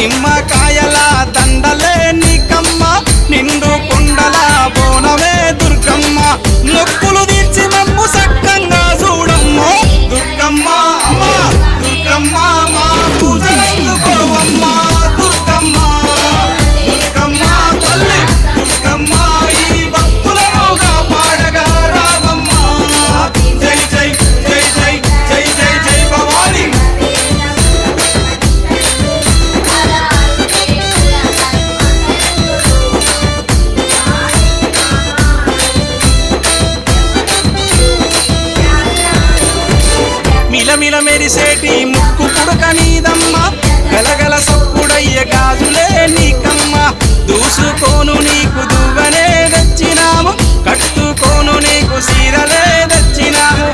నిమ్మకాయల దండలే నీకమ్మ నిండు కుండల బోనమే దుర్గమ్మ మొక్కులు తీర్చి మమ్ము సక్కంగా చూడమ్మ దుర్గమ్మ అమ్మ దుర్గమ్మ మా పూజలందుకోవమ్మ దుర్గమ్మ దుర్గమ్మ తల్లి దుర్గమ్మ ఈ భక్తులనుగా పాడగా రావమ్మ జై జై జై జై జై జై జై భవాని మిలమిల మెరిసేటి ముక్కు పుడక నీదమ్మ గలగల సప్పుడయ్య గాజులే నీకమ్మ దూసుకోను నీకు దువ్వనే తెచ్చినాము కట్టుకోను నీకు సీరలే తెచ్చినాము